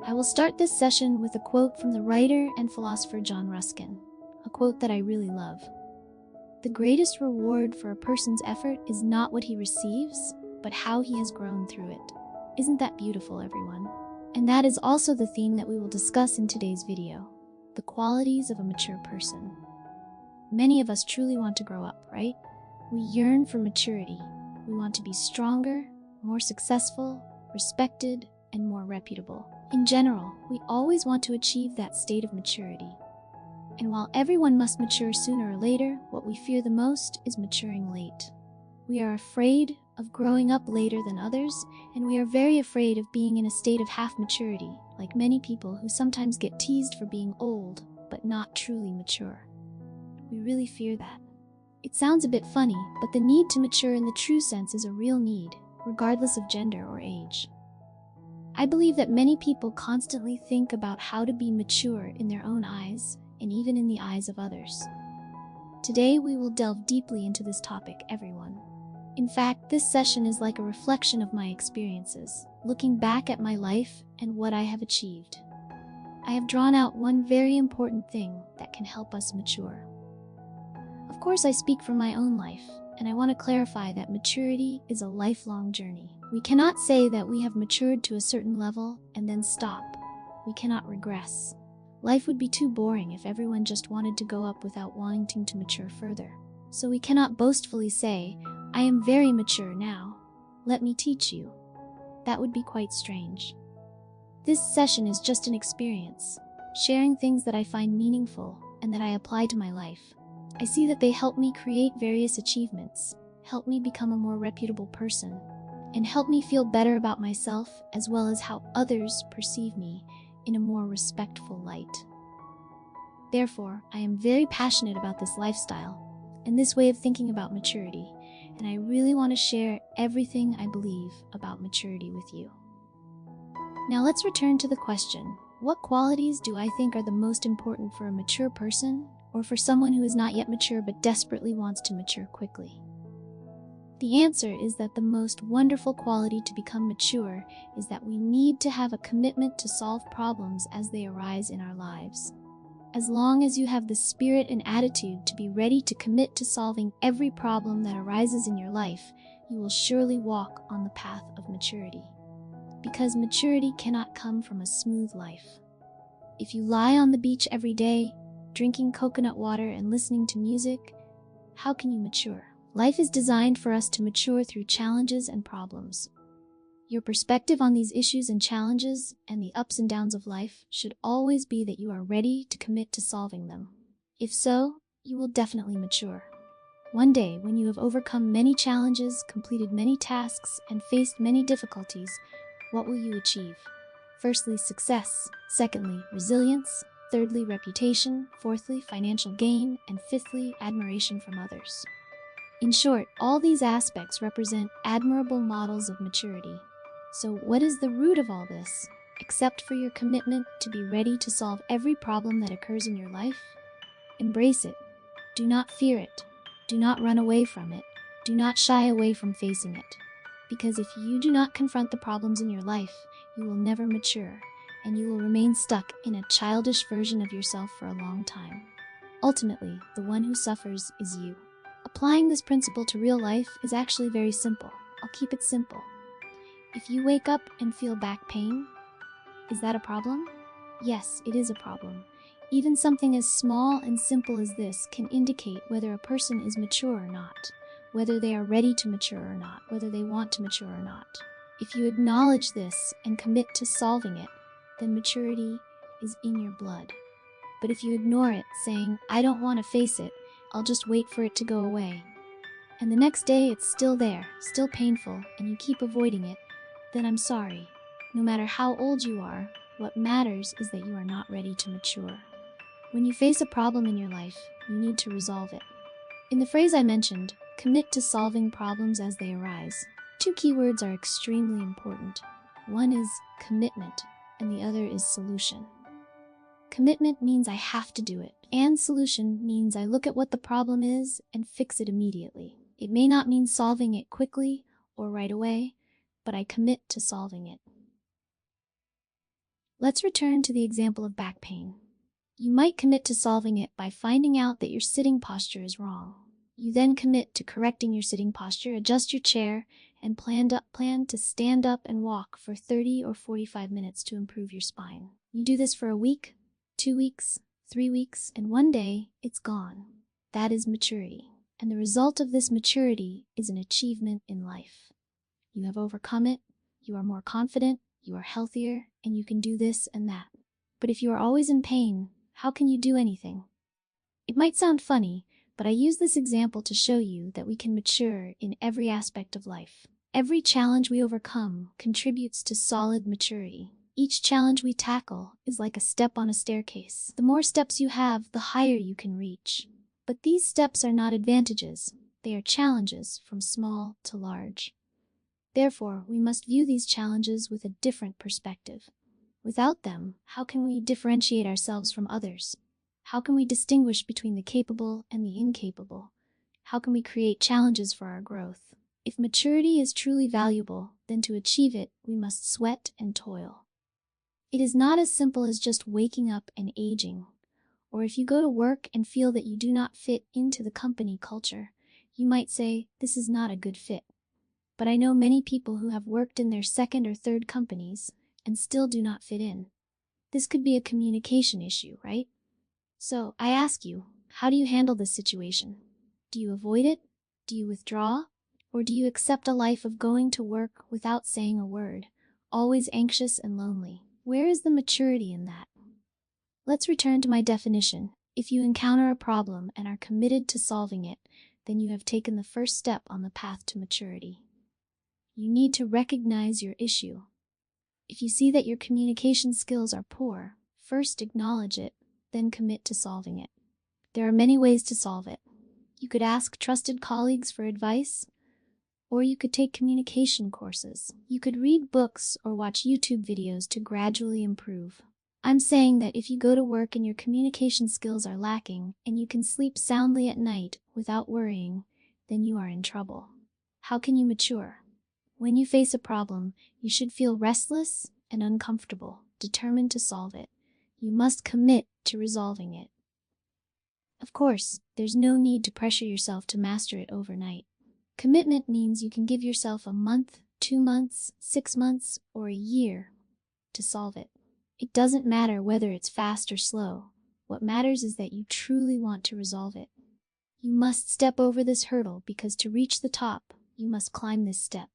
I will start this session with a quote from the writer and philosopher John Ruskin, a quote that I really love. "The greatest reward for a person's effort is not what he receives, but how he has grown through it." Isn't that beautiful, everyone? And that is also the theme that we will discuss in today's video, the qualities of a mature person. Many of us truly want to grow up, right? We yearn for maturity. We want to be stronger, more successful, respected, and more reputable. In general, we always want to achieve that state of maturity. And while everyone must mature sooner or later, what we fear the most is maturing late. We are afraid of growing up later than others, and we are very afraid of being in a state of half maturity, like many people who sometimes get teased for being old, but not truly mature. We really fear that. It sounds a bit funny, but the need to mature in the true sense is a real need, regardless of gender or age. I believe that many people constantly think about how to be mature in their own eyes, and even in the eyes of others. Today we will delve deeply into this topic, everyone. In fact, this session is like a reflection of my experiences, looking back at my life and what I have achieved. I have drawn out one very important thing that can help us mature. Of course, I speak from my own life, and I want to clarify that maturity is a lifelong journey. We cannot say that we have matured to a certain level and then stop. We cannot regress. Life would be too boring if everyone just wanted to go up without wanting to mature further. So we cannot boastfully say, "I am very mature now. Let me teach you." That would be quite strange. This session is just an experience, sharing things that I find meaningful and that I apply to my life. I see that they help me create various achievements, help me become a more reputable person, and help me feel better about myself as well as how others perceive me in a more respectful light. Therefore, I am very passionate about this lifestyle and this way of thinking about maturity, and I really want to share everything I believe about maturity with you. Now let's return to the question, what qualities do I think are the most important for a mature person, or for someone who is not yet mature but desperately wants to mature quickly? The answer is that the most wonderful quality to become mature is that we need to have a commitment to solve problems as they arise in our lives. As long as you have the spirit and attitude to be ready to commit to solving every problem that arises in your life, you will surely walk on the path of maturity. Because maturity cannot come from a smooth life. If you lie on the beach every day, drinking coconut water and listening to music, how can you mature? Life is designed for us to mature through challenges and problems. Your perspective on these issues and challenges and the ups and downs of life should always be that you are ready to commit to solving them. If so, you will definitely mature. One day, when you have overcome many challenges, completed many tasks, and faced many difficulties, what will you achieve? Firstly, success. Secondly, resilience. Thirdly, reputation. Fourthly, financial gain. And fifthly, admiration from others. In short, all these aspects represent admirable models of maturity. So what is the root of all this, except for your commitment to be ready to solve every problem that occurs in your life? Embrace it. Do not fear it. Do not run away from it. Do not shy away from facing it. Because if you do not confront the problems in your life, you will never mature, and you will remain stuck in a childish version of yourself for a long time. Ultimately, the one who suffers is you. Applying this principle to real life is actually very simple. I'll keep it simple. If you wake up and feel back pain, is that a problem? Yes, it is a problem. Even something as small and simple as this can indicate whether a person is mature or not, whether they are ready to mature or not, whether they want to mature or not. If you acknowledge this and commit to solving it, then maturity is in your blood. But if you ignore it, saying, "I don't want to face it, I'll just wait for it to go away," and the next day it's still there, still painful, and you keep avoiding it, then I'm sorry. No matter how old you are, what matters is that you are not ready to mature. When you face a problem in your life, you need to resolve it. In the phrase I mentioned, commit to solving problems as they arise, two keywords are extremely important. One is commitment, and the other is solution. Commitment means I have to do it, and solution means I look at what the problem is and fix it immediately. It may not mean solving it quickly or right away, but I commit to solving it. Let's return to the example of back pain. You might commit to solving it by finding out that your sitting posture is wrong. You then commit to correcting your sitting posture, adjust your chair, and plan to stand up and walk for 30 or 45 minutes to improve your spine. You do this for a week, 2 weeks, 3 weeks, and one day it's gone. That is maturity. And the result of this maturity is an achievement in life. You have overcome it, you are more confident, you are healthier, and you can do this and that. But if you are always in pain, how can you do anything? It might sound funny, but I use this example to show you that we can mature in every aspect of life. Every challenge we overcome contributes to solid maturity. Each challenge we tackle is like a step on a staircase. The more steps you have, the higher you can reach. But these steps are not advantages, they are challenges from small to large. Therefore, we must view these challenges with a different perspective. Without them, how can we differentiate ourselves from others? How can we distinguish between the capable and the incapable? How can we create challenges for our growth? If maturity is truly valuable, then to achieve it, we must sweat and toil. It is not as simple as just waking up and aging. Or if you go to work and feel that you do not fit into the company culture, you might say, this is not a good fit. But I know many people who have worked in their second or third companies and still do not fit in. This could be a communication issue, right? So I ask you, how do you handle this situation? Do you avoid it? Do you withdraw? Or do you accept a life of going to work without saying a word, always anxious and lonely? Where is the maturity in that? Let's return to my definition. If you encounter a problem and are committed to solving it, then you have taken the first step on the path to maturity. You need to recognize your issue. If you see that your communication skills are poor, first acknowledge it, then commit to solving it. There are many ways to solve it. You could ask trusted colleagues for advice, or you could take communication courses. You could read books or watch YouTube videos to gradually improve. I'm saying that if you go to work and your communication skills are lacking and you can sleep soundly at night without worrying, then you are in trouble. How can you mature? When you face a problem, you should feel restless and uncomfortable, determined to solve it. You must commit to resolving it. Of course, there's no need to pressure yourself to master it overnight. Commitment means you can give yourself a month, 2 months, 6 months, or a year to solve it. It doesn't matter whether it's fast or slow. What matters is that you truly want to resolve it. You must step over this hurdle because to reach the top, you must climb this step.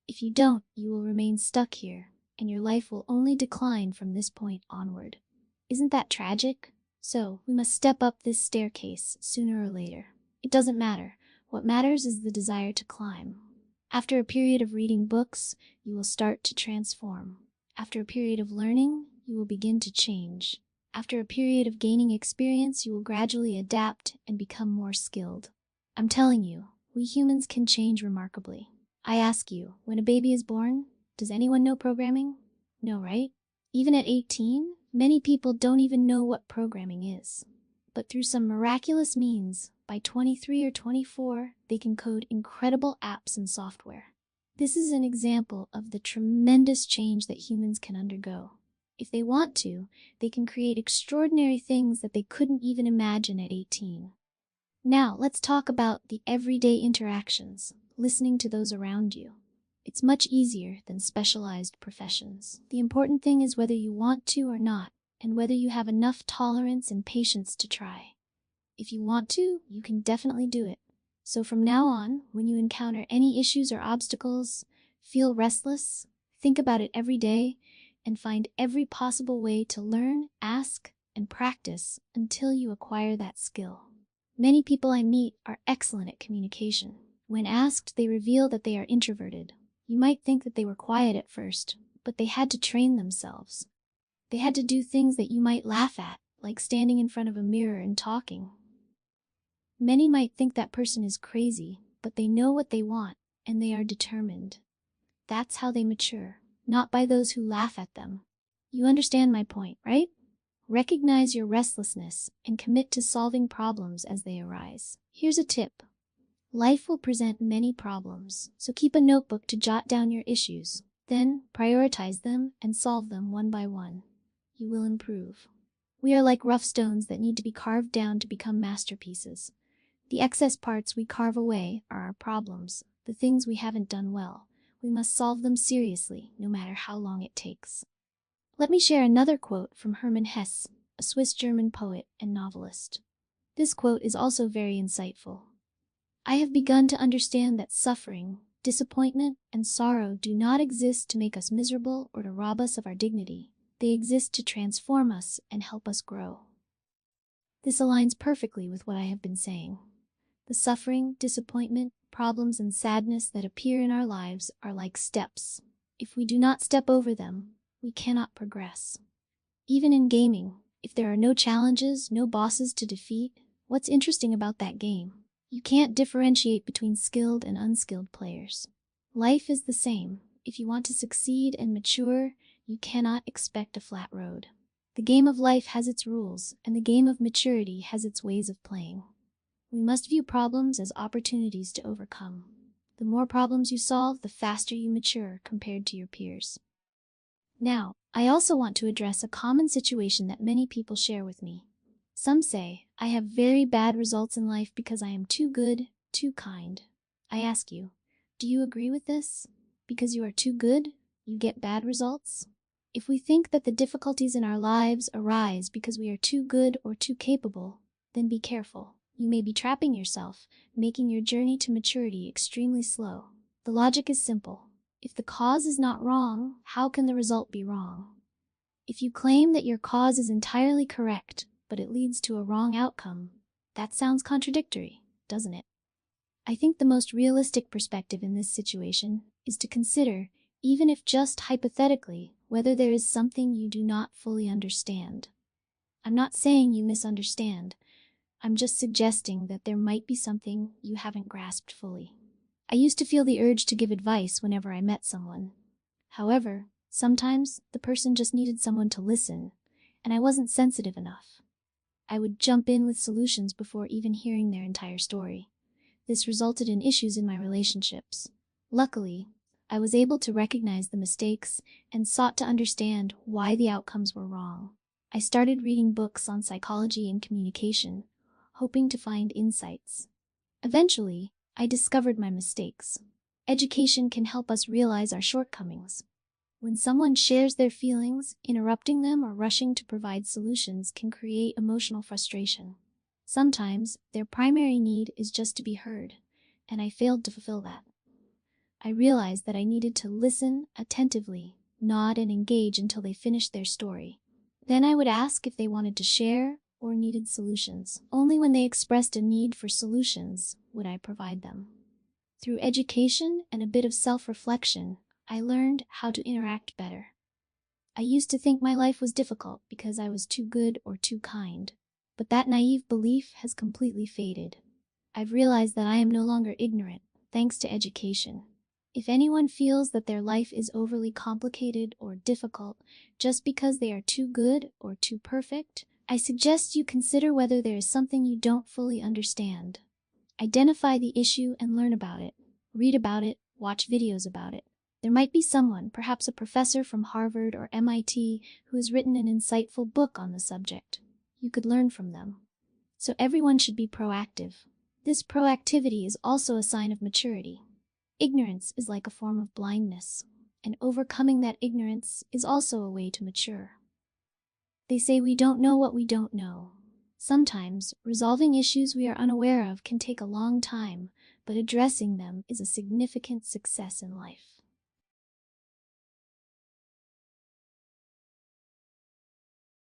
If you don't, you will remain stuck here, and your life will only decline from this point onward. Isn't that tragic? So, we must step up this staircase sooner or later. It doesn't matter. What matters is the desire to climb. After a period of reading books, you will start to transform. After a period of learning, you will begin to change. After a period of gaining experience, you will gradually adapt and become more skilled. I'm telling you, we humans can change remarkably. I ask you, when a baby is born, does anyone know programming? No, right? Even at 18, many people don't even know what programming is. But through some miraculous means, by 23 or 24, they can code incredible apps and software. This is an example of the tremendous change that humans can undergo. If they want to, they can create extraordinary things that they couldn't even imagine at 18. Now, let's talk about the everyday interactions, listening to those around you. It's much easier than specialized professions. The important thing is whether you want to or not, and whether you have enough tolerance and patience to try. If you want to, you can definitely do it. So from now on, when you encounter any issues or obstacles, feel restless, think about it every day, and find every possible way to learn, ask, and practice until you acquire that skill. Many people I meet are excellent at communication. When asked, they reveal that they are introverted. You might think that they were quiet at first, but they had to train themselves. They had to do things that you might laugh at, like standing in front of a mirror and talking. Many might think that person is crazy, but they know what they want, and they are determined. That's how they mature, not by those who laugh at them. You understand my point, right? Recognize your restlessness and commit to solving problems as they arise. Here's a tip. Life will present many problems, so keep a notebook to jot down your issues. Then prioritize them and solve them one by one. you will improve. We are like rough stones that need to be carved down to become masterpieces. The excess parts we carve away are our problems, the things we haven't done well. We must solve them seriously, no matter how long it takes. Let me share another quote from Hermann Hesse, a Swiss-German poet and novelist. This quote is also very insightful. I have begun to understand that suffering, disappointment, and sorrow do not exist to make us miserable or to rob us of our dignity. They exist to transform us and help us grow. This aligns perfectly with what I have been saying. The suffering, disappointment, problems, and sadness that appear in our lives are like steps. If we do not step over them, we cannot progress. Even in gaming, if there are no challenges, no bosses to defeat, what's interesting about that game? You can't differentiate between skilled and unskilled players. Life is the same. If you want to succeed and mature, you cannot expect a flat road. The game of life has its rules, and the game of maturity has its ways of playing. We must view problems as opportunities to overcome. The more problems you solve, the faster you mature compared to your peers. Now, I also want to address a common situation that many people share with me. Some say, I have very bad results in life because I am too good, too kind. I ask you, do you agree with this? Because you are too good, you get bad results? If we think that the difficulties in our lives arise because we are too good or too capable, then be careful. You may be trapping yourself, making your journey to maturity extremely slow. The logic is simple. If the cause is not wrong, how can the result be wrong? If you claim that your cause is entirely correct, but it leads to a wrong outcome, that sounds contradictory, doesn't it? I think the most realistic perspective in this situation is to consider, even if just hypothetically, whether there is something you do not fully understand. I'm not saying you misunderstand. I'm just suggesting that there might be something you haven't grasped fully. I used to feel the urge to give advice whenever I met someone. However, sometimes the person just needed someone to listen, and I wasn't sensitive enough. I would jump in with solutions before even hearing their entire story. This resulted in issues in my relationships. Luckily, I was able to recognize the mistakes and sought to understand why the outcomes were wrong. I started reading books on psychology and communication, hoping to find insights. Eventually, I discovered my mistakes. Education can help us realize our shortcomings. When someone shares their feelings, interrupting them or rushing to provide solutions can create emotional frustration. Sometimes, their primary need is just to be heard, and I failed to fulfill that. I realized that I needed to listen attentively, nod and engage until they finished their story. Then I would ask if they wanted to share or needed solutions. Only when they expressed a need for solutions would I provide them. Through education and a bit of self-reflection, I learned how to interact better. I used to think my life was difficult because I was too good or too kind, but that naive belief has completely faded. I've realized that I am no longer ignorant, thanks to education. If anyone feels that their life is overly complicated or difficult just because they are too good or too perfect, I suggest you consider whether there is something you don't fully understand. Identify the issue and learn about it. Read about it, watch videos about it. There might be someone, perhaps a professor from Harvard or MIT, who has written an insightful book on the subject. You could learn from them. So everyone should be proactive. This proactivity is also a sign of maturity. Ignorance is like a form of blindness, and overcoming that ignorance is also a way to mature. They say we don't know what we don't know. Sometimes, resolving issues we are unaware of can take a long time, but addressing them is a significant success in life.